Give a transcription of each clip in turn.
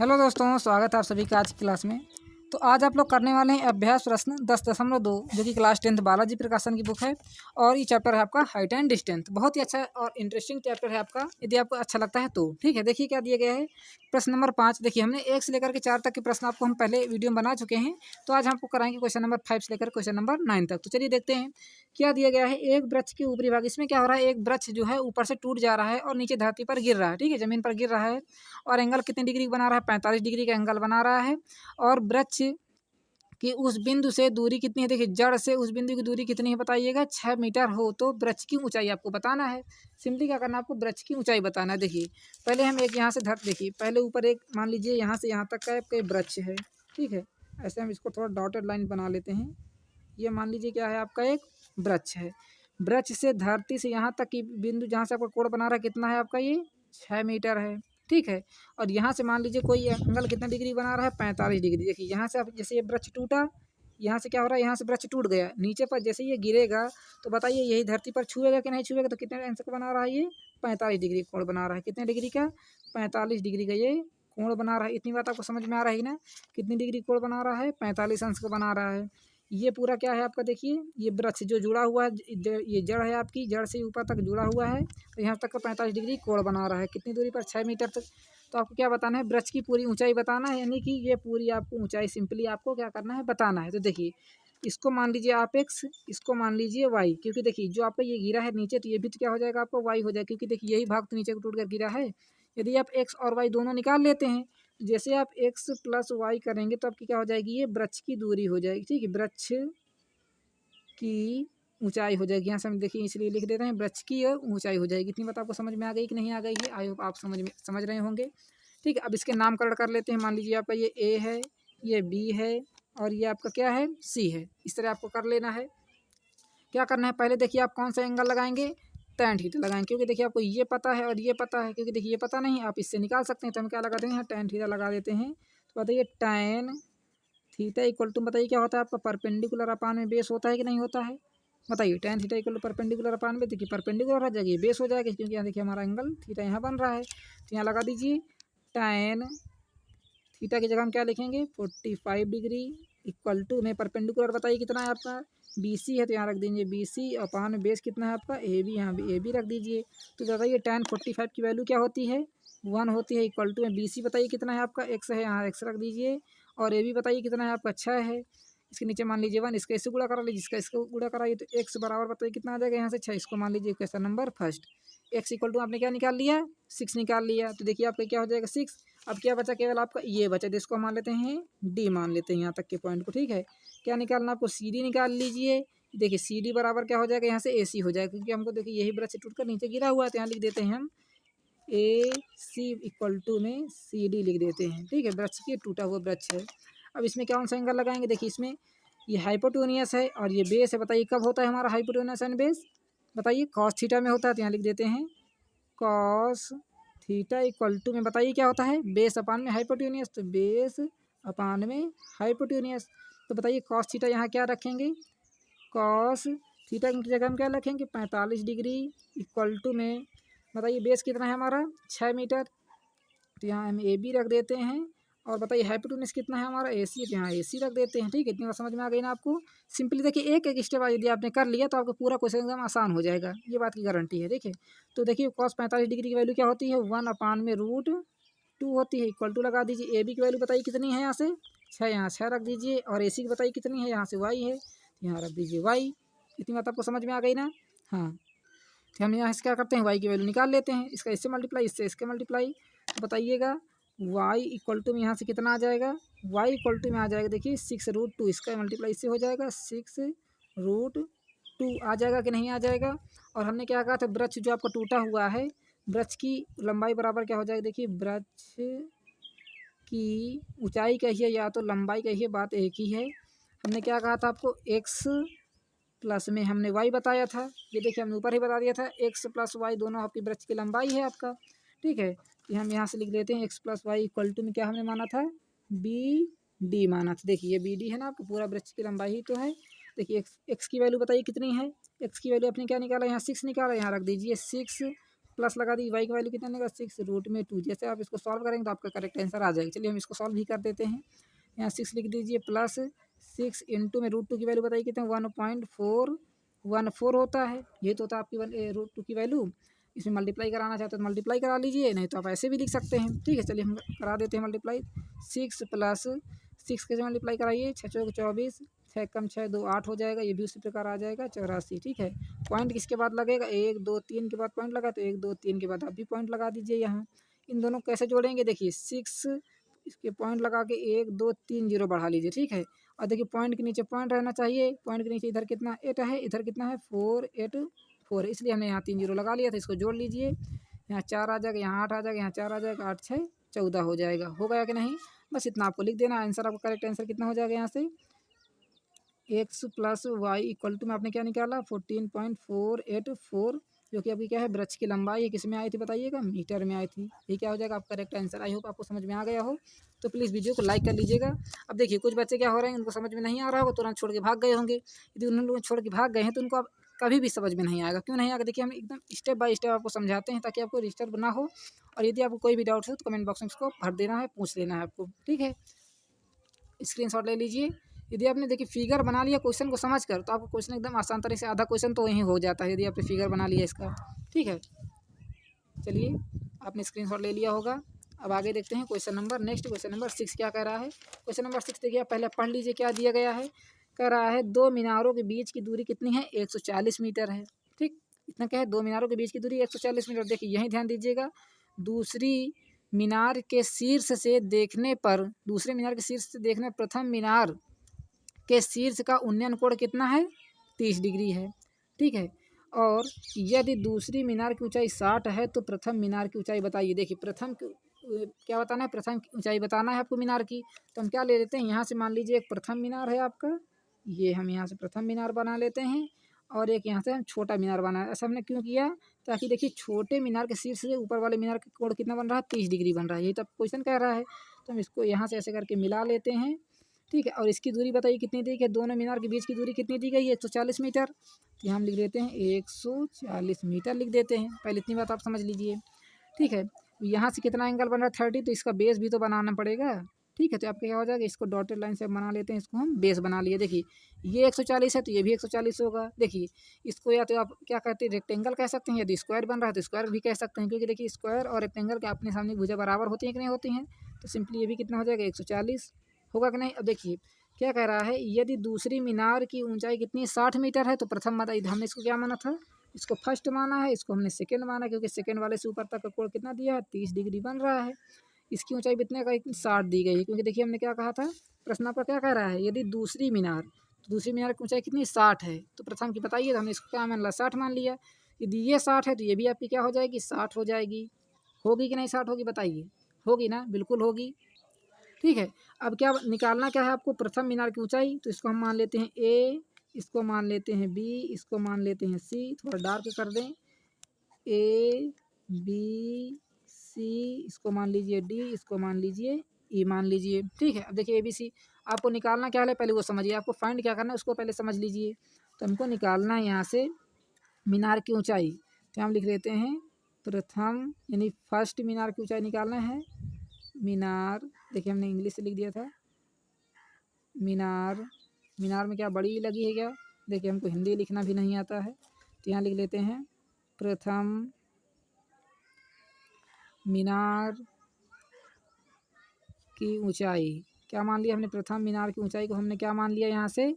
Hello दोस्तों, स्वागत है आप सभी का आज की क्लास में। तो आज आप लोग करने वाले हैं अभ्यास प्रश्न 10.2 जो कि क्लास 10th बालाजी प्रकाशन की बुक है। और ये चैप्टर है आपका हाइट एंड डिस्टेंस। बहुत ही अच्छा और इंटरेस्टिंग चैप्टर है आपका, यदि आपको अच्छा लगता है तो ठीक है। देखिए क्या दिया गया है। प्रश्न नंबर 5 देखिए, हमने 1 से लेकर के 4 तक के प्रश्न आपको हम पहले वीडियो में बना चुके हैं। तो आज हमको कराएंगे क्वेश्चन नंबर 5 से लेकर क्वेश्चन नंबर 9 तक। तो चलिए देखते हैं क्या दिया गया है। एक वृक्ष के ऊपरी भाग, इसमें क्या हो रहा है, एक वृक्ष जो है ऊपर से टूट जा रहा है और नीचे धरती पर गिर रहा है। ठीक है, जमीन पर गिर रहा है और एंगल कितने डिग्री बना रहा है, 45 डिग्री का एंगल बना रहा है। और वृक्ष कि उस बिंदु से दूरी कितनी है, देखिए जड़ से उस बिंदु की दूरी कितनी है बताइएगा, 6 मीटर हो तो वृक्ष की ऊंचाई आपको बताना है। सिंपली क्या करना है, आपको वृक्ष की ऊंचाई बताना है। देखिए पहले हम एक यहाँ से देखिए पहले ऊपर एक मान लीजिए यहाँ से यहाँ तक का आपका वृक्ष है। ठीक है, ऐसे हम इसको थोड़ा डॉटेड लाइन बना लेते हैं। ये मान लीजिए क्या है, आपका एक वृक्ष है। वृक्ष से धरती से यहाँ तक की बिंदु जहाँ से आपका कोण बना रहा है कितना है आपका, ये 6 मीटर है। ठीक है, और यहाँ से मान लीजिए कोई एंगल कितना डिग्री बना रहा है, 45 डिग्री। देखिए यहाँ से आप जैसे ये वृक्ष टूटा, यहाँ से क्या हो रहा है, यहाँ से वृक्ष टूट गया, नीचे पर जैसे ये गिरेगा तो बताइए यही धरती पर छुएगा कि नहीं छुएगा। तो कितने आंसर का बना रहा है, ये 45 डिग्री कोण बना रहा है। कितने डिग्री का, 45 डिग्री का ये कोण बना रहा है। इतनी बात आपको समझ में आ रही है ना, कितनी डिग्री कोण बना रहा है, 45 अंश का बना रहा है। ये पूरा क्या है आपका, देखिए ये वृक्ष जो जुड़ा हुआ है, ये जड़ है आपकी, जड़ से ऊपर तक जुड़ा हुआ है। तो यहाँ तक का 45 डिग्री कोण बना रहा है। कितनी दूरी पर, 6 मीटर तक। तो आपको क्या बताना है, वृक्ष की पूरी ऊंचाई बताना है, यानी कि ये पूरी आपको ऊंचाई सिंपली आपको क्या करना है, बताना है। तो देखिए इसको मान लीजिए आप एक्स, इसको मान लीजिए वाई, क्योंकि देखिए जो आपका ये गिरा है नीचे तो ये भी तो क्या हो जाएगा आपको, वाई हो जाएगा, क्योंकि देखिए यही भाग तो नीचे को टूट कर गिरा है। यदि आप एक्स और वाई दोनों निकाल लेते हैं, जैसे आप एक्स प्लस वाई करेंगे तो आपकी क्या हो जाएगी, ये वृक्ष की दूरी हो जाएगी। ठीक है, वृक्ष की ऊंचाई हो जाएगी। यहाँ से हम देखिए इसलिए लिख देते हैं वृक्ष की ऊंचाई हो जाएगी। इतनी बात आपको समझ में आ गई कि नहीं आ गई है, आई होप आप समझ रहे होंगे। ठीक है, अब इसके नामकरण कर लेते हैं। मान लीजिए आपका ये ए है, ये बी है और ये आपका क्या है, सी है। इस तरह आपको कर लेना है। क्या करना है, पहले देखिए आप कौन सा एंगल लगाएंगे, tan थीटा लगाएंगे, क्योंकि देखिए आपको ये पता है और ये पता है। क्योंकि देखिए ये पता नहीं, आप इससे निकाल सकते हैं। तो हम क्या लगा देंगे, यहाँ tan थीटा लगा देते हैं। तो बताइए tan थीटा इक्वल टू, बताइए क्या होता है आपका, परपेंडिकुलर अपान में बेस होता है कि नहीं होता है, बताइए। tan theta equal to perpendicular upon में, देखिए परपेंडिकुलर हो जाएगी, बेस हो जाएगा, क्योंकि यहाँ देखिए हमारा एंगल थीटा यहाँ बन रहा है। तो यहाँ लगा दीजिए tan थीटा की जगह हम क्या लिखेंगे, 45 डिग्री इक्वल टू में परपेंडिकुलर बताइए कितना है आपका, BC है। तो यहाँ रख दीजिए BC, अपान बेस कितना है आपका AB, यहाँ भी AB रख दीजिए। तो बताइए tan 45 की वैल्यू क्या होती है, 1 होती है। इक्वल टू में BC बताइए कितना है आपका, x है, यहाँ x रख दीजिए। और AB बताइए कितना है आपका, 6 है। इसके नीचे मान लीजिए 1, इसका इससे गुणा करा लीजिए, इसका इसको गुणा कराइए तो x बराबर बताइए कितना आ जाएगा, यहाँ से 6। इसको मान लीजिए question number first. x equal to आपने क्या निकाल लिया, 6 निकाल लिया। तो देखिए आपका क्या हो जाएगा, 6। अब क्या बचा, केवल आपका ये बचा, जिसको मान लेते हैं D मान लेते हैं यहाँ तक के पॉइंट को। ठीक है, क्या निकालना आपको, CD निकाल लीजिए। देखिए CD बराबर क्या हो जाएगा, यहाँ से AC हो जाएगा, क्योंकि हमको देखिए यही वृक्ष टूट कर नीचे गिरा हुआ है। तो यहाँ लिख देते हैं हम AC इक्वल टू में CD लिख देते हैं। ठीक है, वृक्ष की टूटा हुआ वृक्ष है। अब इसमें कौन सा एंगल लगाएंगे, देखिए इसमें ये हाइपोटेन्यूस है और ये बेस है। बताइए कब होता है हमारा हाइपोटेन्यूस एंड बेस, बताइए कॉस थीटा में होता है। तो यहाँ लिख देते हैं कॉस थीटा इक्वल टू में बताइए क्या होता है, बेस अपान में हाइपोटेन्यूस। तो बेस अपान में हाइपोटेन्यूस। तो बताइए कॉस थीटा यहाँ क्या रखेंगे, कॉस थीटा की जगह हम क्या रखेंगे, 45 डिग्री इक्वल टू में बताइए बेस कितना है हमारा, 6 मीटर। तो यहाँ हम AB रख देते हैं। और बताइए हाइपोटेन्यूस कितना है हमारा, AC। तो यहाँ AC रख देते हैं। ठीक है, इतनी बात समझ में आ गई ना आपको। सिंपली देखिए एक एक स्टेप यदि आपने कर लिया तो आपका पूरा क्वेश्चन एकदम आसान हो जाएगा, ये बात की गारंटी है। देखिए तो देखिए कॉस 45 डिग्री की वैल्यू क्या होती है, 1 अपान में √2 होती है। इक्वल टू लगा दीजिए। AB की वैल्यू बताइए कितनी है, यहाँ से 6, यहाँ 6 रख दीजिए। और AC की बताइए कितनी है, यहाँ से Y है, तो यहाँ रख दीजिए Y। इतनी बात आपको समझ में आ गई ना। हाँ, तो हम यहाँ से क्या करते हैं, Y की वैल्यू निकाल लेते हैं, इसका इससे मल्टीप्लाई, इससे इसके मल्टीप्लाई। तो बताइएगा y इक्वल टू में यहाँ से कितना आ जाएगा, y इक्वल टू में आ जाएगा देखिए 6√2, इसका मल्टीप्लाई इससे हो जाएगा 6√2 आ जाएगा कि नहीं आ जाएगा। और हमने क्या कहा था, वृक्ष जो आपका टूटा हुआ है, वृक्ष की लंबाई बराबर क्या हो जाएगी, देखिए वृक्ष की ऊंचाई कहिए या तो लंबाई कहिए, बात एक ही है। हमने क्या कहा था आपको, x प्लस में हमने y बताया था। ये देखिए हमने ऊपर ही बता दिया था, x प्लस y दोनों आपकी वृक्ष की लंबाई है आपका। ठीक है, कि हम यहाँ से लिख देते हैं x plus Y equal to में क्या हमने माना था, BD माना था। देखिए ये BD है ना, आपको पूरा वृक्ष की लंबाई ही तो है। देखिए x की वैल्यू बताइए कितनी है, x की वैल्यू आपने क्या निकाला, यहाँ 6 निकाला, यहाँ रख दीजिए 6 प्लस लगा दी, वाई की वैल्यू कितना देगा 6√2। जैसे आप इसको सॉल्व करेंगे तो आपका करेक्ट आंसर आ जाएगा। चलिए हम इसको सॉल्व भी कर देते हैं। यहाँ 6 लिख दीजिए प्लस 6 इंटू में √2 की वैल्यू बताइए कितना 1.414 होता है। ये तो होता है आपकी √2 की वैल्यू। इसमें मल्टीप्लाई कराना चाहते हो तो मल्टीप्लाई करा लीजिए, नहीं तो आप ऐसे भी लिख सकते हैं। ठीक है, चलिए हम करा देते हैं मल्टीप्लाई। 6 प्लस 6 कैसे मल्टीप्लाई कराइए, 6 चौक 24, 6 कम 6 2 8 हो जाएगा। ये भी उसी प्रकार आ जाएगा 84। ठीक है, पॉइंट किसके बाद लगेगा, 1 2 3 के बाद पॉइंट लगा, तो 1 2 3 के बाद आप भी पॉइंट लगा दीजिए। यहाँ इन दोनों को कैसे जोड़ेंगे, देखिए 6 इसके पॉइंट लगा के 1 2 3 0 बढ़ा लीजिए। ठीक है, और देखिए पॉइंट के नीचे पॉइंट रहना चाहिए। पॉइंट के नीचे इधर कितना 8 है, इधर कितना है 4 8 4, इसलिए हमने यहाँ 3 0 लगा लिया था। इसको जोड़ लीजिए, यहाँ 4 आ जाएगा, यहाँ 8 आ जाएगा, यहाँ 4 आ जाएगा, 8 6 14 हो जाएगा। हो गया कि नहीं, बस इतना आपको लिख देना। आंसर आपका करेक्ट आंसर कितना हो जाएगा यहाँ से, x plus Y equal to में आपने क्या निकाला 14.484, जो कि अभी क्या है वृक्ष की लंबाई किस में आई थी बताइएगा, मीटर में आई थी। ये क्या हो जाएगा आपका करेक्ट आंसर। आई होप आपको समझ में आ गया हो, तो प्लीज़ वीडियो को लाइक कर लीजिएगा। अब देखिए कुछ बच्चे क्या हो रहे हैं, उनको समझ में नहीं आ रहा होगा, तुरंत छोड़ के भाग गए होंगे। यदि उन लोग छोड़ के भाग गए हैं तो उनको अब कभी भी समझ में नहीं आएगा। क्यों नहीं आएगा, देखिए हम एकदम स्टेप बाय स्टेप आपको समझाते हैं ताकि आपको डिस्टर्ब ना हो। और यदि आपको कोई भी डाउट हो तो कमेंट बॉक्स में उसको भर देना है, पूछ लेना है आपको। ठीक है, स्क्रीनशॉट ले लीजिए। यदि आपने देखिए फिगर बना लिया क्वेश्चन को समझ कर, तो आपको क्वेश्चन एकदम आसान तरीके से आधा क्वेश्चन तो वहीं हो जाता है, यदि आपने फिगर बना लिया इसका। ठीक है, चलिए आपने स्क्रीनशॉट ले लिया होगा। अब आगे देखते हैं question number next, question number 6 क्या कह रहा है। क्वेश्चन नंबर 6 देखिए, पहले पढ़ लीजिए क्या दिया गया है। कह रहा है 2 मीनारों के बीच की दूरी कितनी है, 140 मीटर है। ठीक, इतना क्या है, 2 मीनारों के बीच की दूरी 140 मीटर। देखिए यहीं ध्यान दीजिएगा, दूसरी मीनार के शीर्ष से देखने पर, दूसरे मीनार के शीर्ष से देखने पर प्रथम मीनार के शीर्ष का उन्नयन कोण कितना है, 30 डिग्री है। ठीक है, और यदि दूसरी मीनार की ऊंचाई 60 है तो प्रथम मीनार की ऊंचाई बताइए। देखिए प्रथम क्या बताना है, प्रथम की ऊंचाई बताना है आपको मीनार की। तो हम क्या ले लेते हैं, यहाँ से मान लीजिए एक प्रथम मीनार है आपका, ये हम यहाँ से प्रथम मीनार बना लेते हैं, और एक यहाँ से हम छोटा मीनार बना। ऐसा हमने क्यों किया, ताकि देखिए छोटे मीनार के शीर्ष से ऊपर वाले मीनार का कोण कितना बन रहा है, 30 डिग्री बन रहा है। यही तो क्वेश्चन कह रहा है। तो हम इसको यहाँ से ऐसे करके मिला लेते हैं। ठीक है, और इसकी दूरी बताइए कितनी दी गई, दोनों मीनार के बीच की दूरी कितनी दी गई है, 140 मीटर। तो यहाँ हम लिख देते हैं 140 मीटर लिख देते हैं। पहले इतनी बात आप समझ लीजिए। ठीक है, यहाँ से कितना एंगल बन रहा है 30, तो इसका बेस भी तो बनाना पड़ेगा। ठीक है, तो आपका क्या हो जाएगा, इसको डॉटेड लाइन से बना लेते हैं, इसको हम बेस बना लिए। देखिए ये 140 है तो ये भी 140 होगा। देखिए इसको या तो आप क्या कहते हैं, रेक्टेंगल कह सकते हैं, यदि स्क्वायर बन रहा है तो स्क्वायर भी कह सकते हैं, क्योंकि देखिए स्क्वायर और रेक्टेंगल के अपने सामने भुजा बराबर होती हैं कि नहीं होती हैं। तो सिंपली ये भी कितना हो जाएगा 140 होगा कि नहीं। अब देखिए क्या कह रहा है, यदि दूसरी मीनार की ऊंचाई कितनी 60 मीटर है तो प्रथम मतलब हमने इसको क्या माना था, इसको फर्स्ट माना है, इसको हमने सेकंड माना, क्योंकि सेकंड वाले से ऊपर तक का कोण कितना दिया है, 30 डिग्री बन रहा है। इसकी ऊंचाई कितने का 60 दी गई है, क्योंकि देखिए हमने क्या कहा था, प्रश्न आपका क्या कह रहा है, यदि दूसरी मीनार, तो दूसरी मीनार की ऊंचाई कितनी 60 है, तो प्रथम की बताइए। तो हमने इसको क्या मान लिया, 60 मान लिया। यदि ये 60 है तो ये भी आपकी क्या हो जाएगी, 60 हो जाएगी। होगी कि नहीं 60 होगी बताइए, होगी ना, बिल्कुल होगी। ठीक है, अब क्या निकालना क्या है आपको, प्रथम मीनार की ऊंचाई। तो इसको हम मान लेते हैं ए, इसको मान लेते हैं बी, इसको मान लेते हैं सी। थोड़ा डार्क कर दें, ए बी सी, इसको मान लीजिए डी, इसको मान लीजिए ई मान लीजिए। ठीक है, अब देखिए ए बी सी आपको निकालना क्या है, पहले वो समझिए। आपको फाइंड क्या करना है उसको पहले समझ लीजिए। तो हमको निकालना है यहाँ से मीनार की ऊंचाई। तो हम लिख लेते हैं प्रथम यानी फर्स्ट मीनार की ऊंचाई निकालना है। मीनार, देखिए हमने इंग्लिश से लिख दिया था मीनार। मीनार में क्या बड़ी लगी है क्या, देखिए हमको हिंदी लिखना भी नहीं आता है, तो यहाँ लिख लेते हैं प्रथम मीनार की ऊंचाई। क्या मान लिया हमने, प्रथम मीनार की ऊंचाई को हमने क्या मान लिया, यहाँ से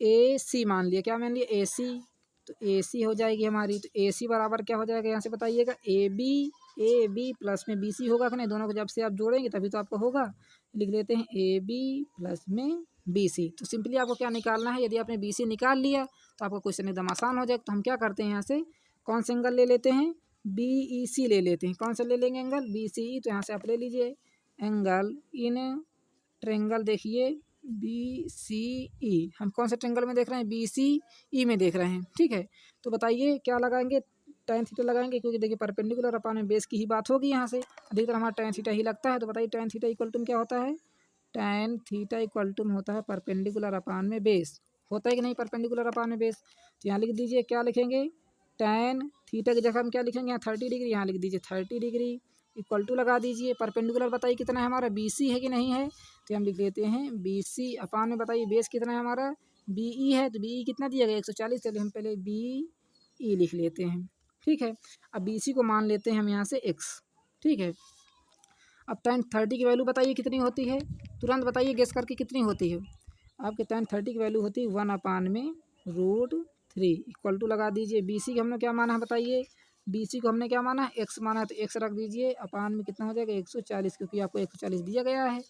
ए सी मान लिया। क्या मान लिया, ए सी। तो ए सी हो जाएगी हमारी। तो ए सी बराबर क्या हो जाएगा, यहाँ से बताइएगा ए बी प्लस में बी सी होगा कि नहीं, दोनों को जब से आप जोड़ेंगे तभी तो आपको होगा। लिख लेते हैं ए बी प्लस में बी सी। तो सिंपली आपको क्या निकालना है, यदि आपने बी सी निकाल लिया तो आपका क्वेश्चन एकदम आसान हो जाएगा। तो हम क्या करते हैं, यहाँ से कौन सा एंगल ले लेते हैं, बी ई सी ले लेते हैं। कौन सा ले लेंगे एंगल, बी सी ई। तो यहाँ से आप ले लीजिए एंगल इन ट्रेंगल, देखिए बी सी ई। हम कौन से ट्रेंगल में देख रहे हैं, बी सी ई में देख रहे हैं। ठीक है, तो बताइए क्या लगाएंगे, tan थीटा लगाएंगे, क्योंकि देखिए परपेंडिकुलर अपान में बेस की ही बात होगी। यहाँ से अधिकतर हमारा tan थीटा ही लगता है। तो बताइए tan थीटा इक्वल टू क्या होता है, tan थीटा इक्वल टू होता है परपेंडिकुलर अपान में बेस। होता है कि नहीं परपेंडिकुलर अपान में बेस। तो यहाँ लिख दीजिए, क्या लिखेंगे, tan थीटा की जगह हम क्या लिखेंगे, यहाँ 30 डिग्री, यहाँ लिख दीजिए 30 डिग्री इक्वल टू लगा दीजिए। परपेंडिकुलर बताइए कितना है हमारा, BC है कि नहीं है, तो हम लिख लेते हैं BC अपान में बताइए बेस कितना है हमारा, BE है, तो BE कितना दिया गया 140, चलिए हम पहले BE लिख लेते हैं। ठीक है, अब BC को मान लेते हैं हम यहाँ से x। ठीक है, अब tan 30 की वैल्यू बताइए कितनी होती है, तुरंत बताइए गेस करके कितनी होती है आपके। tan 30 की वैल्यू होती है 1/√3 इक्वल टू लगा दीजिए। BC को हमने क्या माना है बताइए, BC को हमने क्या माना है, x माना है, तो x रख दीजिए अपान में कितना हो जाएगा 140, क्योंकि आपको 140 दिया गया है।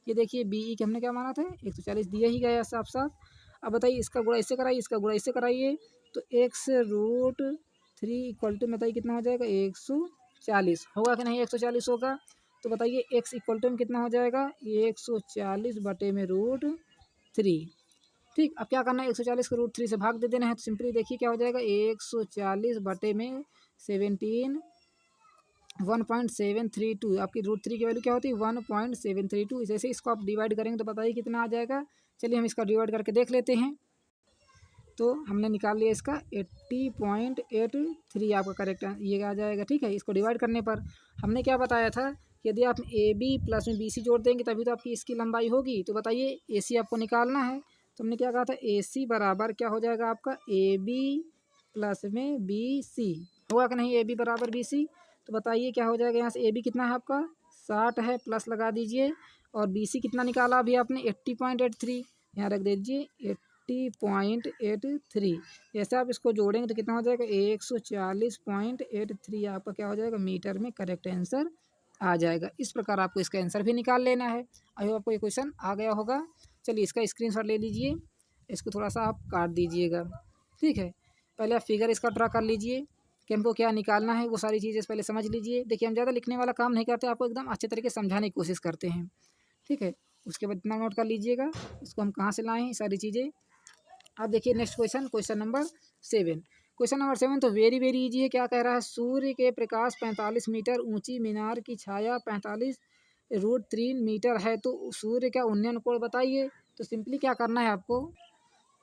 ये देखिए BE के हमने क्या माना था 140 दिया ही गया साफ साफ। अब बताइए इसका गुणा इससे कराइए, इसका गुणा इससे कराइए, तो x√3 इक्वल टू बताइए कितना हो जाएगा 140 होगा कि नहीं, 140 होगा। तो बताइए x इक्वल टू में कितना हो जाएगा 140/√3। ठीक, अब क्या करना है 140 को √3 से भाग दे देना है, तो सिंपली देखिए क्या हो जाएगा 140/17 1.732। आपकी √3 की वैल्यू क्या होती है 1.732। जैसे इसको आप डिवाइड करेंगे तो बताइए कितना आ जाएगा। चलिए हम इसका डिवाइड करके देख लेते हैं। तो हमने निकाल लिया इसका 80.83 आपका करेक्ट ये आ जाएगा। ठीक है, इसको डिवाइड करने पर हमने क्या बताया था कि यदि आप AB प्लस में BC जोड़ देंगे तभी तो आपकी इसकी लंबाई होगी। तो बताइए AC आपको निकालना है, तो हमने क्या कहा था AC बराबर क्या हो जाएगा आपका AB प्लस में BC होगा कि नहीं, AB बराबर BC। तो बताइए क्या हो जाएगा, यहाँ से AB कितना है आपका 60 है, प्लस लगा दीजिए, और BC कितना निकाला अभी आपने 80.83, यहाँ रख दीजिए 80.83। जैसे आप इसको जोड़ेंगे तो कितना हो जाएगा 140.83 आपका क्या हो जाएगा मीटर में करेक्ट आंसर आ जाएगा। इस प्रकार आपको इसका आंसर भी निकाल लेना है। आई होप आपको ये क्वेश्चन आ गया होगा। चलिए इसका स्क्रीनशॉट ले लीजिए, इसको थोड़ा सा आप काट दीजिएगा। ठीक है, पहले आप फिगर इसका ड्रा कर लीजिए कि हमको क्या निकालना है, वो सारी चीज़ें पहले समझ लीजिए। देखिए हम ज़्यादा लिखने वाला काम नहीं करते, आपको एकदम अच्छे तरीके से समझाने की कोशिश करते हैं। ठीक है, उसके बाद इतना नोट कर लीजिएगा इसको हम कहाँ से लाए हैं सारी चीज़ें। अब देखिए next question, question number 7। Question number 7 तो वेरी वेरी इजी है। क्या कह रहा है, सूर्य के प्रकाश 45 मीटर ऊंची मीनार की छाया 45√3 मीटर है, तो सूर्य का उन्नयन कोण बताइए। तो सिंपली क्या करना है आपको,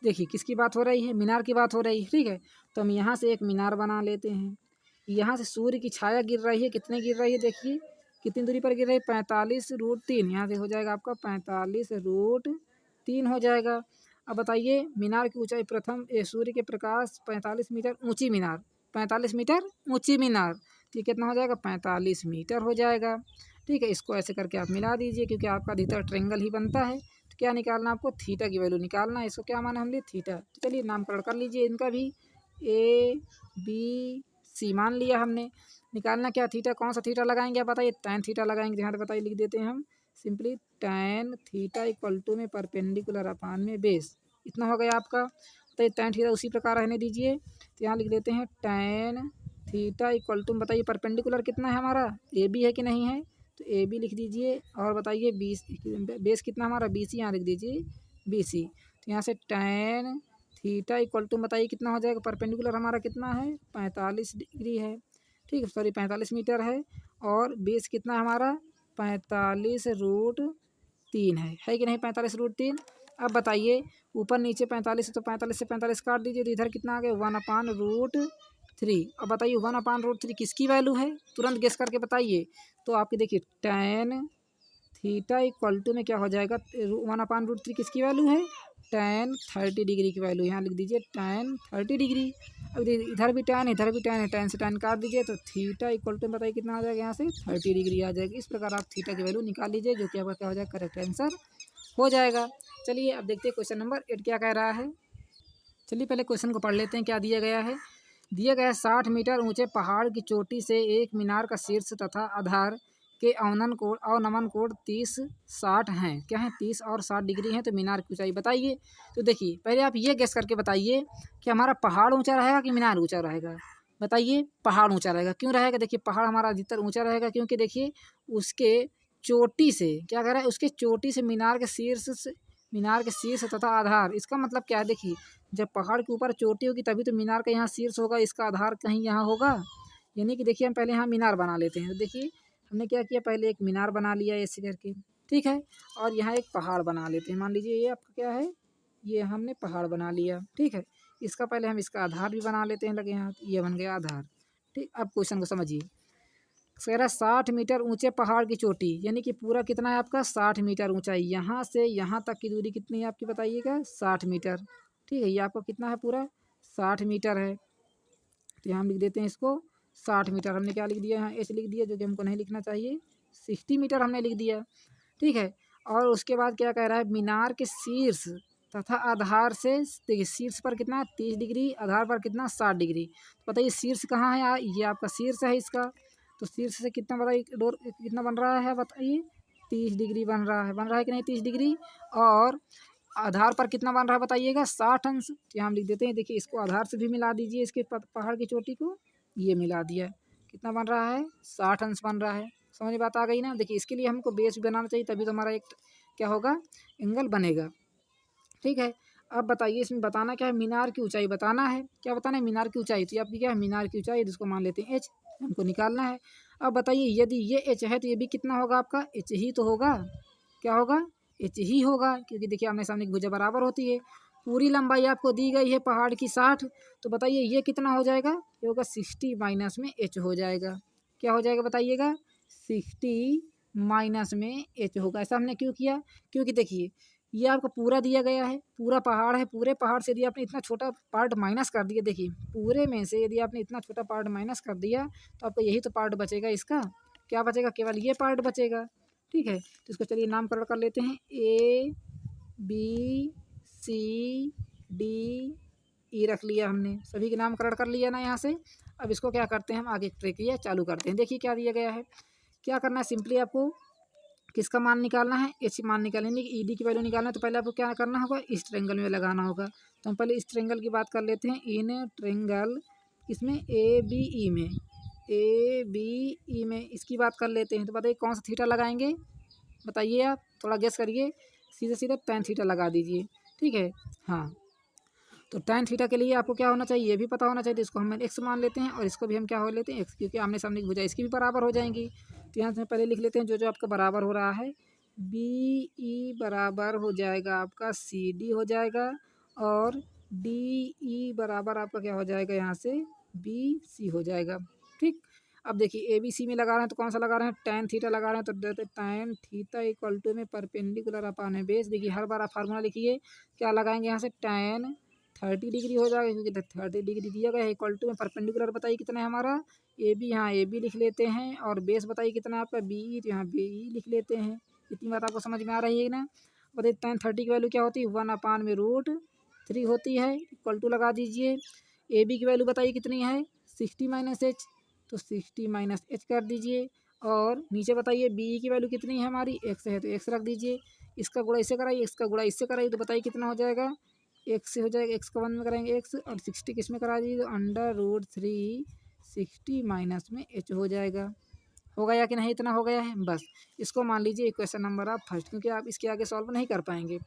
देखिए किसकी बात हो रही है, मीनार की बात हो रही है। ठीक है, तो हम यहाँ से एक मीनार बना लेते हैं। यहाँ से सूर्य की छाया गिर रही है, कितने गिर रही है देखिए, कितनी दूरी पर गिर रही है 45√3। यहाँ से हो जाएगा आपका 45√3 हो जाएगा। अब बताइए मीनार की ऊंचाई प्रथम सूर्य के प्रकाश 45 मीटर ऊंची मीनार, 45 मीटर ऊंची मीनार, तो ये कितना हो जाएगा 45 मीटर हो जाएगा। ठीक है, इसको ऐसे करके आप मिला दीजिए, क्योंकि आपका अधिकतर ट्रेंगल ही बनता है। तो क्या निकालना आपको, थीटा की वैल्यू निकालना है। इसको क्या माना हमने थीटा। तो चलिए नामकरण कर लीजिए इनका भी, ABC मान लिया हमने। निकालना क्या थीटा, कौन सा थीटा लगाएंगे आप बताइए, tan थीटा लगाएंगे। यहाँ पे बताइए लिख देते हैं हम simply tan theta equal to में परपेंडिकुलर अपान में बेस, इतना हो गया आपका। तो tan थीटा उसी प्रकार रहने दीजिए, तो यहाँ लिख देते हैं tan थीटा इक्वल टू बताइए परपेंडिकुलर कितना है हमारा AB है कि नहीं है, तो AB लिख दीजिए, और बताइए बेस कितना हमारा BC, यहाँ लिख दीजिए BC। तो यहाँ से tan थीटा इक्वल टू बताइए कितना हो जाएगा, परपेंडिकुलर हमारा कितना है 45 डिग्री है। ठीक है, सॉरी 45 मीटर है, और बेस कितना हमारा 45√3 है कि नहीं 45√3। अब बताइए ऊपर नीचे 45 है, तो 45 से 45 काट दीजिए, तो इधर कितना आ गया 1/√3। अब बताइए 1/√3 किसकी वैल्यू है, तुरंत गेस करके बताइए। तो आपकी देखिए tan थीटा इक्वल टू में क्या हो जाएगा 1/√3 किसकी वैल्यू है, tan 30 डिग्री की वैल्यू, यहाँ लिख दीजिए tan 30 डिग्री। अब इधर भी tan इधर भी tan है, tan से tan काट दीजिए, तो थीटा इक्वल टू बताइए कितना आ जाएगा, यहाँ से 30 डिग्री आ जाएगी। इस प्रकार आप थीटा की वैल्यू निकाल लीजिए, जो कि आपका क्या हो जाएगा करेक्ट आंसर हो जाएगा। चलिए अब देखते हैं क्वेश्चन नंबर 8 क्या कह रहा है। चलिए पहले क्वेश्चन को पढ़ लेते हैं क्या दिया गया है। दिया गया 60 मीटर ऊंचे पहाड़ की चोटी से एक मीनार का शीर्ष तथा आधार के अवनमन कोण 30-60 हैं। क्या है 30 और 60 डिग्री हैं, तो मीनार की ऊंचाई बताइए। तो देखिए पहले आप ये गेस करके बताइए कि हमारा पहाड़ ऊंचा रहेगा कि मीनार ऊंचा रहेगा। बताइए पहाड़ ऊंचा रहेगा, क्यों रहेगा, देखिए पहाड़ हमारा अधिकतर ऊंचा रहेगा, क्योंकि देखिए उसके चोटी से क्या कह रहा है, उसके चोटी से मीनार के शीर्ष तथा आधार, इसका मतलब क्या है, देखिए जब पहाड़ के ऊपर चोटी होगी तभी तो मीनार का यहाँ शीर्ष होगा, इसका आधार कहीं यहाँ होगा। यानी कि देखिए हम पहले यहाँ मीनार बना लेते हैं। तो देखिए हमने क्या किया, पहले एक मीनार बना लिया ऐसे करके, ठीक है, और यहाँ एक पहाड़ बना लेते हैं। मान लीजिए ये आपका क्या है, ये हमने पहाड़ बना लिया, ठीक है। इसका पहले हम इसका आधार भी बना लेते हैं लगे हाथ। ये बन गया आधार। ठीक, अब क्वेश्चन को समझिए। कह रहा है 60 मीटर ऊंचे पहाड़ की चोटी, यानी कि पूरा कितना है आपका 60 मीटर ऊंचाई। यहाँ से यहाँ तक की दूरी कितनी है आपकी बताइएगा 60 मीटर। ठीक है, ये आपका कितना है पूरा 60 मीटर है। तो यहाँ हम लिख देते हैं इसको 60 मीटर। हमने क्या लिख दिया यहाँ एच लिख दिया, जो कि हमको नहीं लिखना चाहिए। 60 मीटर हमने लिख दिया। ठीक है, और उसके बाद क्या कह रहा है, मीनार के शीर्ष तथा आधार से, देखिए शीर्ष पर कितना 30 डिग्री, आधार पर कितना 60 डिग्री। तो बताइए शीर्ष कहाँ है, ये आपका शीर्ष है इसका। तो शीर्ष से कितना बताइए डोर कितना बन रहा है बताइए 30 डिग्री बन रहा है कि नहीं 30 डिग्री। और आधार पर कितना बन रहा है बताइएगा 60 अंश। तो यहाँ हम लिख देते हैं, देखिए इसको आधार से भी मिला दीजिए, इसके पहाड़ की चोटी को ये मिला दिया, कितना बन रहा है 60 अंश बन रहा है। समझ बात आ गई ना। देखिए इसके लिए हमको बेस भी बनाना चाहिए, तभी तो हमारा एक क्या होगा एंगल बनेगा। ठीक है, अब बताइए इसमें बताना क्या है, मीनार की ऊंचाई बताना है। क्या बताना है, मीनार की ऊंचाई। तो ये आपकी क्या है मीनार की ऊंचाई, जिसको मान लेते हैं एच, हमको निकालना है। अब बताइए यदि ये एच है तो ये भी कितना होगा आपका एच ही तो होगा। क्या होगा एच ही होगा, क्योंकि देखिए आमने सामने की भुजा बराबर होती है। पूरी लंबाई आपको दी गई है पहाड़ की 60, तो बताइए ये कितना हो जाएगा, ये होगा 60 माइनस में एच हो जाएगा। क्या हो जाएगा बताइएगा 60 माइनस में एच होगा। ऐसा हमने क्यों किया, क्योंकि देखिए ये आपको पूरा दिया गया है, पूरा पहाड़ है, पूरे पहाड़ से यदि आपने इतना छोटा पार्ट माइनस कर दिया, देखिए पूरे में से यदि आपने इतना छोटा पार्ट माइनस कर दिया तो आपको यही तो पार्ट बचेगा इसका। क्या बचेगा, केवल ये पार्ट बचेगा। ठीक है, तो इसको चलिए नामकरण कर लेते हैं, A B C D E रख लिया हमने, सभी के नामकरण कर लिया ना यहाँ से। अब इसको क्या करते हैं हम आगे प्रक्रिया चालू करते हैं। देखिए क्या दिया गया है, क्या करना है, सिंपली आपको किसका मान निकालना है, एच मान निकालने की, ई डी की वैल्यू निकालना है। तो पहले आपको क्या करना होगा, इस ट्रेंगल में लगाना होगा। तो हम पहले इस ट्रेंगल की बात कर लेते हैं, इन ट्रेंगल इसमें ए बी ई में, ए बी ई में इसकी बात कर लेते हैं। तो बताइए कौन सा थीटा लगाएंगे, बताइए आप थोड़ा गेस करिए, सीधे सीधे tan थीटा लगा दीजिए। ठीक है, हाँ तो tan थीटा के लिए आपको क्या होना चाहिए, ये भी पता होना चाहिए। तो इसको हम x मान लेते हैं और इसको भी हम क्या हो लेते हैं x, क्योंकि आमने सामने की भुजा इसकी भी बराबर हो जाएंगी। तो यहाँ से पहले लिख लेते हैं जो जो आपका बराबर हो रहा है, बी ई बराबर हो जाएगा आपका सी डी हो जाएगा, और डी ई बराबर आपका क्या हो जाएगा यहाँ से बी सी हो जाएगा। ठीक, अब देखिए ए बी सी में लगा रहे हैं तो कौन सा लगा रहे हैं tan थीटा लगा रहे हैं। तो देते tan थीटा इक्वल टू में परपेंडिकुलर अपान बेस। देखिए हर बार आप फार्मूला लिखिए, क्या लगाएंगे यहाँ से tan 30 डिग्री हो जाएगा, क्योंकि 30 डिग्री दिया गया है, इक्वल टू में परपेंडिकुलर बताइए कितना है हमारा ए बी, यहाँ ए बी लिख लेते हैं, और बेस बताइए कितना है आपका बी ई, तो यहाँ बी ई लिख लेते हैं। इतनी बात आपको समझ में आ रही है ना। बताइए tan 30 की वैल्यू क्या होती है 1/√3 होती है, इक्वल टू लगा दीजिए। ए बी की वैल्यू बताइए कितनी है 60 माइनस एच, तो 60 माइनस एच कर दीजिए। और नीचे बताइए बी ई की वैल्यू कितनी है हमारी एक्स है, तो एक्स रख दीजिए। इसका गुणा इससे कराइए, इसका गुणा इससे कराइए, तो बताइए कितना हो जाएगा एक्स से हो जाएगा, एक्स का 1 में कराएंगे एक्स, और 60 किस में करा दीजिए तो √3 60 माइनस में एच हो जाएगा। हो गया कि नहीं, इतना हो गया है बस। इसको मान लीजिए इक्वेशन नंबर आप फर्स्ट, क्योंकि आप इसके आगे सॉल्व नहीं कर पाएंगे।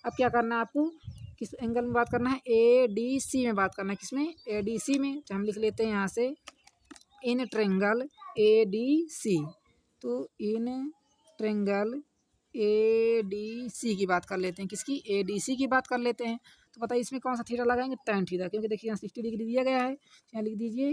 अब क्या करना है आपको, किस एंगल में बात करना है, ए डी सी में बात करना है। किसमें, ए डी सी में। तो हम लिख लेते हैं यहाँ से in triangle A D C. तो in triangle A D C की बात कर लेते हैं, किसकी ए डी सी की बात कर लेते हैं। तो बताइए इसमें कौन सा थीटा लगाएंगे tan थीटा, क्योंकि देखिए यहाँ 60 डिग्री दिया गया है। यहाँ लिख दीजिए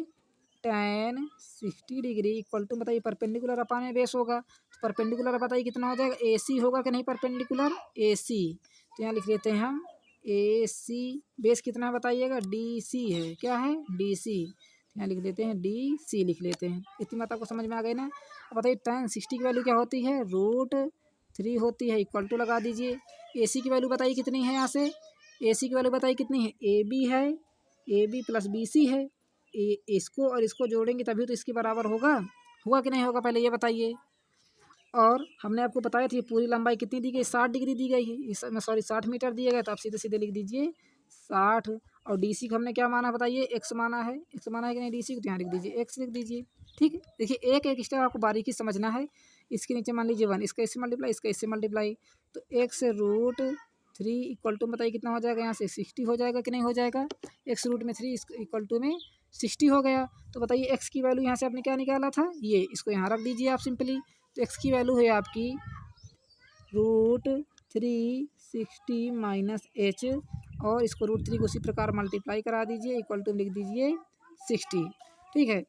tan 60 डिग्री इक्वल टू बताइए परपेंडिकुलर अपान में बेस होगा। तो परपेंडिकुलर बताइए कितना हो जाएगा ए सी होगा कि नहीं, परपेंडिकुलर ए सी। तो यहाँ लिख लेते हैं हम ए सी, बेस कितना है बताइएगा डी सी है, क्या है डी सी। यहाँ लिख लेते हैं डी सी लिख लेते हैं। इतनी बात आपको समझ में आ गई ना। अब बताइए tan 60 की वैल्यू क्या होती है √3 होती है, इक्वल टू लगा दीजिए। ए सी की वैल्यू बताइए कितनी है, यहाँ से ए सी की वैल्यू बताइए कितनी है, ए बी है, A B plus B C है। इसको और इसको जोड़ेंगे तभी तो इसके बराबर होगा, हुआ कि नहीं होगा पहले ये बताइए। और हमने आपको बताया था पूरी लंबाई कितनी दी गई 60 डिग्री दी गई है, इसमें सॉरी 60 मीटर दिया गया। तो आप सीधे सीधे लिख दीजिए 60, और डी सी को हमने क्या माना बताइए एक्स माना है, एक्स माना है कि नहीं डी सी को, तो यहाँ लिख दीजिए एक्स लिख दीजिए। ठीक है, देखिए एक एक स्टेप आपको बारीकी समझना है। इसके नीचे मान लीजिए 1, इसका इससे मल्टीप्लाई, इसका इससे मल्टीप्लाई, तो x√3 इक्वल टू बताइए कितना हो जाएगा, यहाँ से 60 हो जाएगा कि नहीं हो जाएगा। x√3 इक्वल टू में 60 हो गया। तो बताइए x की वैल्यू यहाँ से आपने क्या निकाला था, ये इसको यहाँ रख दीजिए आप सिंपली। तो x की वैल्यू है आपकी √3 60 माइनस एच, और इसको √3 को उसी प्रकार मल्टीप्लाई करा दीजिए, इक्वल टू लिख दीजिए 60। ठीक है,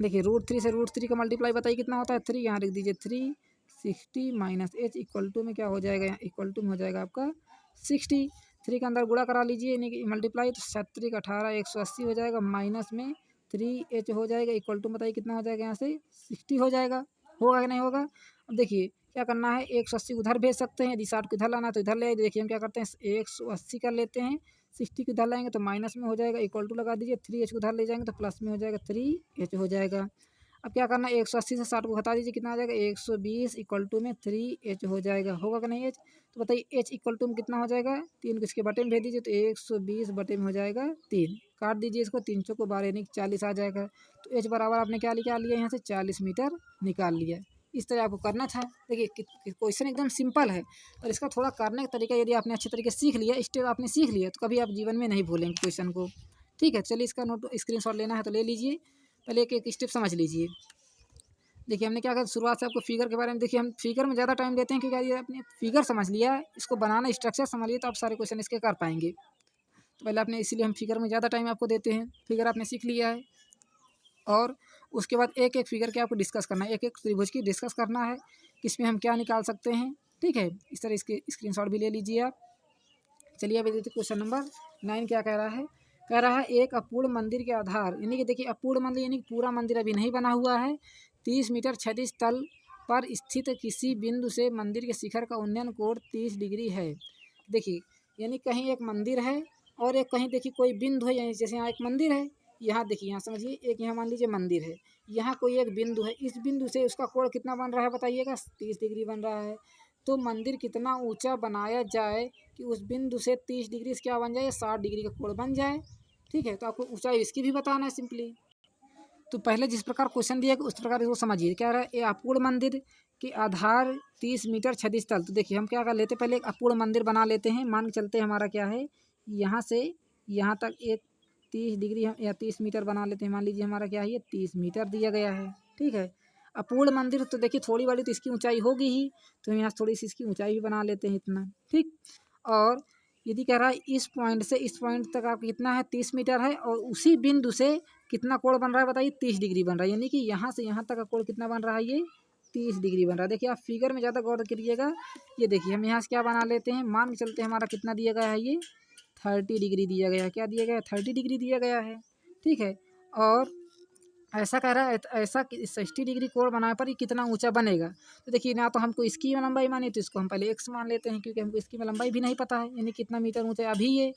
देखिए √3 से √3 का मल्टीप्लाई बताइए कितना होता है 3, यहाँ लिख दीजिए 3, 60 माइनस h इक्वल टू में क्या हो जाएगा, यहाँ इक्वल टू में हो जाएगा आपका 60। 3 के अंदर गुणा करा लीजिए यानी कि मल्टीप्लाई, तो 37 18 180 हो जाएगा, माइनस में 3h हो जाएगा, इक्वल टू बताइए कितना हो जाएगा, यहाँ से 60 हो जाएगा। होगा कि नहीं होगा? अब देखिए क्या करना है, 180 उधर भेज सकते हैं, यदि 60 को इधर लाना है तो इधर ले आइए। देखिए हम क्या करते हैं 180 कर लेते हैं, 60 को इधर लाएंगे तो माइनस में हो जाएगा, इक्वल टू लगा दीजिए, 3h को उधर ले जाएंगे तो प्लस में हो जाएगा, 3h हो जाएगा। अब क्या करना है 180 से 60 को हटा दीजिए, कितना आ जाएगा 120, इक्वल टू में 3h हो जाएगा। होगा कि नहीं h? तो बताइए h इक्वल टू में कितना हो जाएगा, 3 को इसके बटे में भेज दीजिए तो 120 बटे में हो जाएगा 3। काट दीजिए इसको, 3 चौको 12 यानी 40 आ जाएगा। तो h बराबर आपने क्या निकाल लिया, यहाँ से 40 मीटर निकाल लिया। इस तरह आपको करना था। देखिए क्वेश्चन एकदम सिंपल है, और इसका थोड़ा करने का तरीका यदि आपने अच्छे तरीके से सीख लिया, स्टेप आपने सीख लिया, तो कभी आप जीवन में नहीं भूलेंगे क्वेश्चन को। ठीक है, चलिए इसका नोट स्क्रीनशॉट लेना है तो ले लीजिए। पहले एक एक स्टेप समझ लीजिए। देखिए हमने क्या कहा, शुरुआत से आपको फिगर के बारे में, देखिए हम फिगर में ज़्यादा टाइम देते हैं क्योंकि ये आपने फिगर समझ लिया, इसको बनाना स्ट्रक्चर समझ लिया, तो आप सारे क्वेश्चन इसके कर पाएंगे। तो पहले आपने, इसीलिए हम फिगर में ज़्यादा टाइम आपको देते हैं। फिगर आपने सीख लिया है, और उसके बाद एक एक फिगर के आपको डिस्कस करना है, एक एक त्रिभुज की डिस्कस करना है कि इसमें हम क्या निकाल सकते हैं। ठीक है, इस तरह इसके स्क्रीनशॉट भी ले लीजिए आप। चलिए अभी देखते क्वेश्चन नंबर 9 क्या कह रहा है। कह रहा है एक अपूर्ण मंदिर के आधार, यानी कि देखिए अपूर्ण मंदिर यानी कि पूरा मंदिर अभी नहीं बना हुआ है, 30 मीटर क्षैतिज तल पर स्थित किसी बिंदु से मंदिर के शिखर का उन्नयन कोण 30 डिग्री है। देखिए यानी कहीं एक मंदिर है और एक कहीं देखिए कोई बिंदु है, यानी जैसे यहाँ एक मंदिर है, यहाँ देखिए, यहाँ समझिए, एक यहाँ मान लीजिए मंदिर है, यहाँ कोई एक बिंदु है, इस बिंदु से उसका कोण कितना बन रहा है बताइएगा, 30 डिग्री बन रहा है। तो मंदिर कितना ऊंचा बनाया जाए कि उस बिंदु से 30 डिग्री से क्या बन जाए, 60 डिग्री का कोण बन जाए। ठीक है, तो आपको ऊंचाई इसकी भी बताना है सिंपली। तो पहले जिस प्रकार क्वेश्चन दिया उस प्रकार इसको समझिए। क्या रहा है, ये अपूर्ण मंदिर के आधार 30 मीटर क्षैतिज तल। तो देखिए हम क्या कर लेते हैं, पहले एक अपूर्ण मंदिर बना लेते हैं। मान के चलते हैं हमारा क्या है, यहाँ से यहाँ तक एक 30 डिग्री हम या 30 मीटर बना लेते हैं। मान लीजिए हमारा क्या है, ये 30 मीटर दिया गया है। ठीक है, अपूर्ण मंदिर तो देखिए थोड़ी वाली तो इसकी ऊंचाई होगी ही, तो हम यहाँ थोड़ी सी इसकी ऊंचाई भी बना लेते हैं इतना। ठीक, और यदि कह रहा है इस पॉइंट से इस पॉइंट तक आपका कितना है, 30 मीटर है, और उसी बिंदु से कितना कोण बन रहा है बताइए, 30 डिग्री बन रहा है। यानी कि यहाँ से यहाँ तक का कोण कितना बन रहा है, ये 30 डिग्री बन रहा है। देखिए आप फिगर में ज़्यादा गौर करिएगा। ये देखिए हम यहाँ से क्या बना लेते हैं, मान के चलते हैं हमारा कितना दिया गया है, ये 30 डिग्री दिया गया है। क्या दिया गया है, 30 डिग्री दिया गया है। ठीक है, और ऐसा कह रहा है ऐसा 60 डिग्री कोण बनाने पर ये कितना ऊंचा बनेगा। तो देखिए ना, तो हमको इसकी लंबाई मानी, तो इसको हम पहले x मान लेते हैं, क्योंकि हमको इसकी लंबाई भी नहीं पता है, यानी कितना मीटर ऊंचा है। अभी ये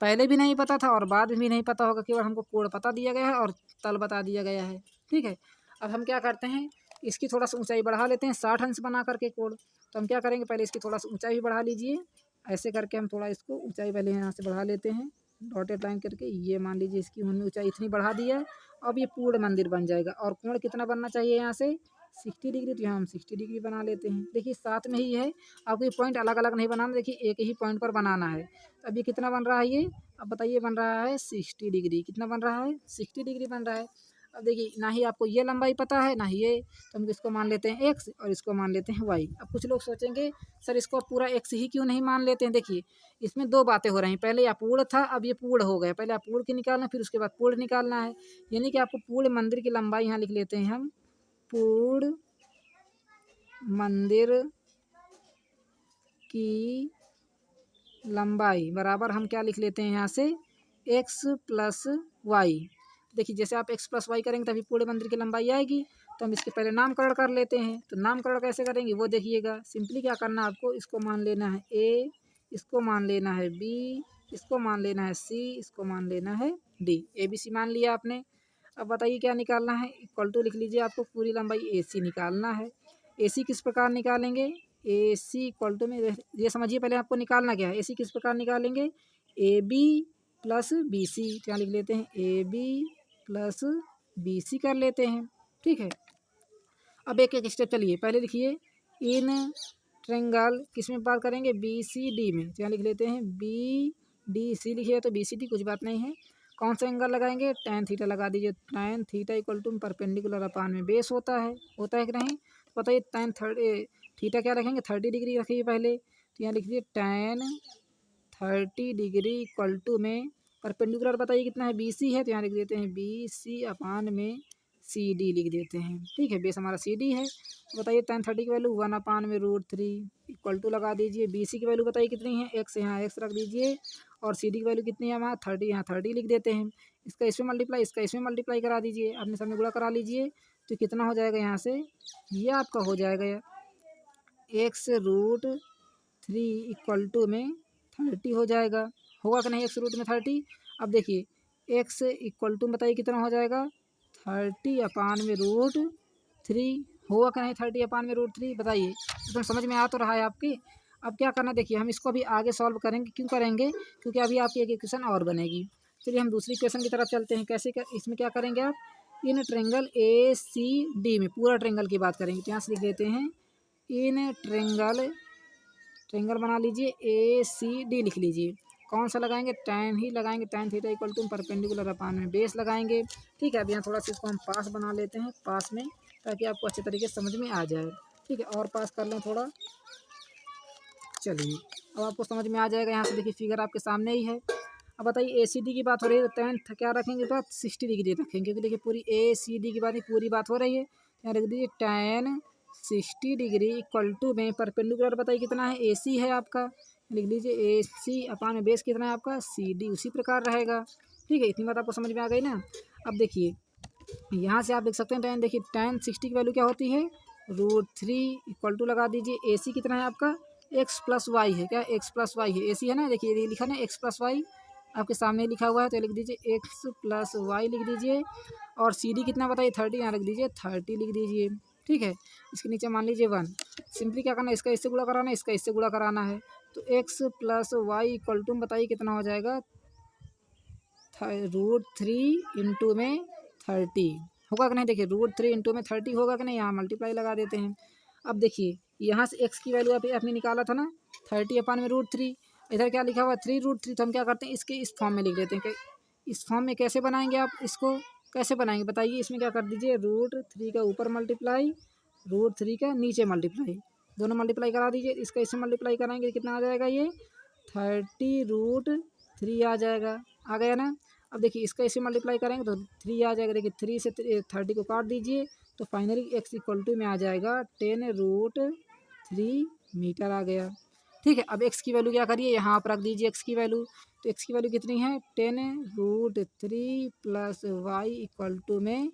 पहले भी नहीं पता था और बाद में भी नहीं पता होगा, केवल हमको कोण पता दिया गया है और तल बता दिया गया है। ठीक है, अब हम क्या करते हैं, इसकी थोड़ा सा ऊंचाई बढ़ा लेते हैं, 60 अंश बना करके कोण। तो हम क्या करेंगे, पहले इसकी थोड़ा सा ऊंचाई भी बढ़ा लीजिए। ऐसे करके हम थोड़ा इसको ऊंचाई पहले यहाँ से बढ़ा लेते हैं, डॉटेड लाइन करके। ये मान लीजिए इसकी हमने ऊंचाई इतनी बढ़ा दी है। अब ये पूर्ण मंदिर बन जाएगा, और कोण कितना बनना चाहिए यहाँ से, 60 डिग्री। तो यहाँ हम 60 डिग्री बना लेते हैं। देखिए साथ में ही है, आपको ये पॉइंट अलग अलग नहीं बनाना, देखिए एक ही पॉइंट पर बनाना है। अब ये कितना बन रहा है, ये अब बताइए बन रहा है 60 डिग्री। कितना बन रहा है, 60 डिग्री बन रहा है। अब देखिए ना ही आपको ये लंबाई पता है ना ही ये, तो हम इसको मान लेते हैं x और इसको मान लेते हैं y। अब कुछ लोग सोचेंगे सर इसको पूरा x ही क्यों नहीं मान लेते हैं। देखिए इसमें दो बातें हो रही हैं, पहले अपूर्ण था, अब ये पूर्ण हो गया। पहले अपूर्ण की निकालना, फिर उसके बाद पूर्ण निकालना है। यानी कि आपको पूर्ण मंदिर की लंबाई यहाँ लिख लेते हैं हम, पूर्ण मंदिर की लंबाई बराबर हम क्या लिख लेते हैं यहाँ से, x प्लस वाई। देखिए जैसे आप x प्लस वाई करेंगे तभी पूर्ण मंदिर की लंबाई आएगी। तो हम इसके पहले नामकरण कर लेते हैं। तो नामकरण कैसे करेंगे वो देखिएगा। सिंपली क्या करना है आपको, इसको मान लेना है a, इसको मान लेना है b, इसको मान लेना है c, इसको मान लेना है d। ABC मान लिया आपने। अब बताइए क्या निकालना है, इक्वल टू लिख लीजिए। आपको पूरी लंबाई AC निकालना है। AC किस प्रकार निकालेंगे, AC इक्वल टू में, ये समझिए पहले आपको निकालना क्या है। AC किस प्रकार निकालेंगे, AB प्लस BC। क्या लिख लेते हैं, AB प्लस BC कर लेते हैं। ठीक है, अब एक एक स्टेप चलिए। पहले लिखिए इन ट्रेंगल, किस में बात करेंगे, BCD में। क्या लिख लेते हैं, BDC लिखिए, तो BCD कुछ बात नहीं है। कौन सा एंगल लगाएंगे, tan थीटा लगा दीजिए। tan theta equal to perpendicular upon में बेस होता है कि नहीं। तो बताइए tan थीटा क्या रखेंगे, 30 डिग्री रखिए पहले। तो यहाँ लिखिए tan 30 डिग्री इक्वल टू में परपेंडिकुलर बताइए कितना है, BC है, तो यहाँ लिख देते हैं BC अपान में CD लिख देते हैं। ठीक है, बेस हमारा CD है। तो बताइए tan 30 की वैल्यू 1/√3 इक्वल टू लगा दीजिए। BC की वैल्यू बताइए कितनी है, x, यहाँ x रख दीजिए, और CD की वैल्यू कितनी है हमारा 30, यहाँ 30 लिख देते हैं। इसका इसमें मल्टीप्लाई, इसका इसमें मल्टीप्लाई करा दीजिए, अपने सामने गुणा करा लीजिए, तो कितना हो जाएगा यहाँ से, ये आपका हो जाएगा x√3 इक्वल टू में 30 हो जाएगा। होगा कि नहीं x√30? अब देखिए x इक्वल टू बताइए कितना हो जाएगा, 30/√3 होगा कि नहीं, 30/√3 बताइए। तो समझ में आ तो रहा है आपकी। अब क्या करना, देखिए हम इसको अभी आगे सॉल्व करेंगे। क्यों करेंगे, क्योंकि अभी आपकी एक इक्वेशन और बनेगी। चलिए हम दूसरी इक्वेशन की तरफ चलते हैं। कैसे इसमें क्या करेंगे आप, इन ट्रेंगल ACD में, पूरा ट्रेंगल की बात करेंगे, तो यहाँ से लिख देते हैं इन ट्रेंगल बना लीजिए, ACD लिख लीजिए। कौन सा लगाएंगे, tan ही लगाएंगे, tan theta equal to perpendicular upon में बेस लगाएंगे। ठीक है, अब यहाँ थोड़ा सा इसको हम पास बना लेते हैं, पास में, ताकि आपको अच्छे तरीके से समझ में आ जाए। ठीक है, और पास कर लें थोड़ा। चलिए अब आपको समझ में आ जाएगा। यहाँ से देखिए फिगर आपके सामने ही है। अब बताइए ACD की बात हो रही है, तो tan क्या रखेंगे, तो 60 डिग्री रखेंगे, क्योंकि देखिए पूरी ACD की बात ही पूरी बात हो रही है। यहाँ रख दीजिए tan 60 डिग्री इक्वल टू में परपेंडिकुलर बताइए कितना है, AC है आपका, लिख लीजिए AC अपान में बेस कितना है आपका, CD, उसी प्रकार रहेगा। ठीक है, इतनी बात आपको समझ में आ गई ना। अब देखिए यहाँ से आप देख सकते हैं tan, देखिए tan 60 की वैल्यू क्या होती है, √3 इक्वल टू लगा दीजिए। AC कितना है आपका, x+y है, क्या x+y है, AC है ना, देखिए ये लिखा ना x+y, आपके सामने लिखा हुआ है, तो लिख दीजिए x+y लिख दीजिए। और CD कितना बताइए 30, यहाँ लिख दीजिए 30 लिख दीजिए। ठीक है, इसके नीचे मान लीजिए 1। सिंपली क्या करना है, इसका इससे गुणा कराना है, इसका इससे गुणा कराना है, तो x+y इक्वल टू बताइए कितना हो जाएगा, √3 इंटू में 30 होगा कि नहीं। देखिए √3 इंटू में 30 होगा कि नहीं, यहाँ मल्टीप्लाई लगा देते हैं। अब देखिए यहाँ से x की वैल्यू आपने निकाला था ना, 30/√3, इधर क्या लिखा हुआ है 3√3, तो हम क्या करते हैं इसके इस फॉर्म में लिख देते हैं। इस फॉर्म में कैसे बनाएंगे आप, इसको कैसे बनाएंगे बताइए। इसमें क्या कर दीजिए, √3 का ऊपर मल्टीप्लाई, √3 का नीचे मल्टीप्लाई, दोनों मल्टीप्लाई करा दीजिए। इसका इससे मल्टीप्लाई कराएंगे, कितना आ जाएगा, ये 30√3 आ जाएगा। आ गया ना। अब देखिए इसका इसे मल्टीप्लाई करेंगे तो 3 आ जाएगा। देखिए 3 से 30 को काट दीजिए, तो फाइनली x इक्वल टू में आ जाएगा 10√3 मीटर आ गया। ठीक है, अब x की वैल्यू क्या करिए, यहाँ पर रख दीजिए x की वैल्यू। तो x की वैल्यू कितनी है, 10√3 प्लस वाई इक्वल टू में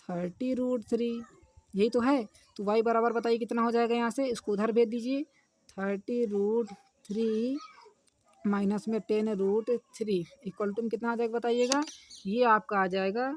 30√3, यही तो है। तो y बराबर बताइए कितना हो जाएगा, यहाँ से इसको उधर भेज दीजिए, 30√3 माइनस में 10√3 इक्वल टू में कितना आ जाएगा बताइएगा, ये आपका आ जाएगा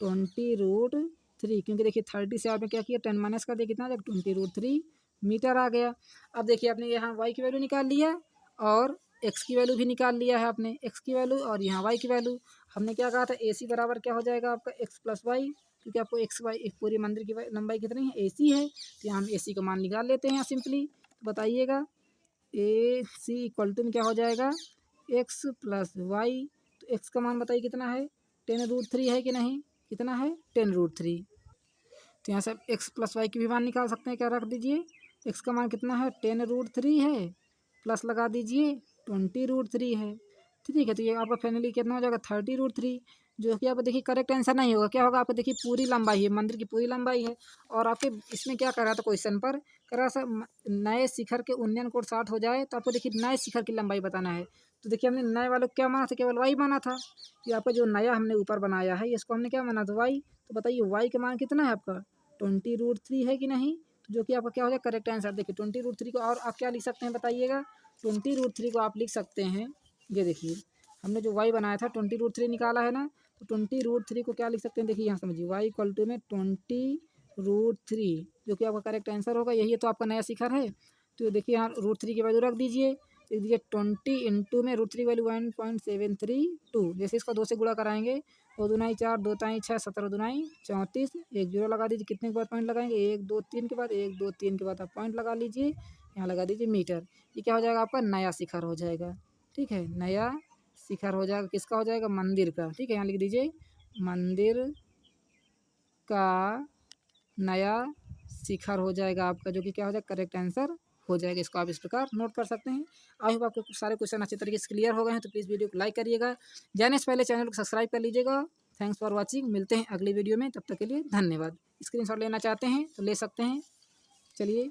20√3, क्योंकि देखिए 30 से आपने क्या किया 10 माइनस कर दिया, कितना आ जाएगा 20√3 मीटर आ गया। अब देखिए आपने यहाँ y की वैल्यू निकाल लिया और x की वैल्यू भी निकाल लिया है आपने, x की वैल्यू और यहाँ y की वैल्यू। हमने क्या कहा था, AC बराबर क्या हो जाएगा आपका x+y, क्योंकि आपको x y एक पूरी मंदिर की लंबाई कितनी है, AC है, तो यहाँ हम AC का मान निकाल लेते हैं यहाँ सिंपली। तो बताइएगा AC इक्वल टू में क्या हो जाएगा, x+y, तो x का मान बताइए कितना है, 10√3 है कि नहीं, कितना है 10√3। तो यहाँ से आप x+y की भी मान निकाल सकते हैं, क्या रख दीजिए, x का मान कितना है 10√3 है, प्लस लगा दीजिए 20√3 है। ठीक है, तो ये आपका फाइनली कितना हो जाएगा 30√3, जो कि आपको देखिए करेक्ट आंसर नहीं होगा। क्या होगा आपको, देखिए पूरी लंबाई है, मंदिर की पूरी लंबाई है। और आपके इसमें क्या कर रहा था क्वेश्चन पर, कर रहा था नए शिखर के उन्नयन कोण 60 हो जाए, तो आपको देखिए नए शिखर की लंबाई बताना है। तो देखिए हमने नए वालों को क्या माना था, केवल वाई माना था। ये आपका जो नया हमने ऊपर बनाया है इसको हमने क्या माना था, वाई। तो बताइए वाई का मान कितना है आपका 20√3 है कि नहीं, तो जो कि आपका क्या हो जाएगा करेक्ट आंसर। देखिए 20√3 को और आप क्या लिख सकते हैं बताइएगा, 20√3 को आप लिख सकते हैं, ये देखिए हमने जो y बनाया था 20√3 निकाला है ना, तो 20√3 को क्या लिख सकते हैं, देखिए यहाँ समझिए y इक्वल टू में 20√3, जो कि आपका करेक्ट आंसर होगा। यही तो आपका नया शिखर है। तो देखिए यहाँ √3 की वैल्यू रख दीजिए, लिख दीजिए 20 इंटू में √3 वैल्यू 1.732, जैसे इसका 2 से गुणा कराएंगे, 2 दूनाई 4, 2 ताई 6, 17 दूनाई 34, एक जीरो लगा दीजिए। कितने के बाद पॉइंट लगाएंगे, 1 2 3 के बाद, 1 2 3 के बाद आप पॉइंट लगा लीजिए, यहाँ लगा दीजिए मीटर। ये क्या हो जाएगा आपका नया शिखर हो जाएगा। ठीक है, नया शिखर हो जाएगा, किसका हो जाएगा, मंदिर का। ठीक है, यहाँ लिख दीजिए मंदिर का नया शिखर हो जाएगा आपका, जो कि क्या हो जाएगा करेक्ट आंसर हो जाएगा। इसको आप इस प्रकार नोट कर सकते हैं। आई होप आपके सारे क्वेश्चन अच्छे तरीके से क्लियर हो गए हैं। तो प्लीज़ वीडियो को लाइक करिएगा, जाने से पहले चैनल को सब्सक्राइब कर लीजिएगा। Thanks for watching. मिलते हैं अगली वीडियो में, तब तक के लिए धन्यवाद। स्क्रीनशॉट लेना चाहते हैं तो ले सकते हैं। चलिए।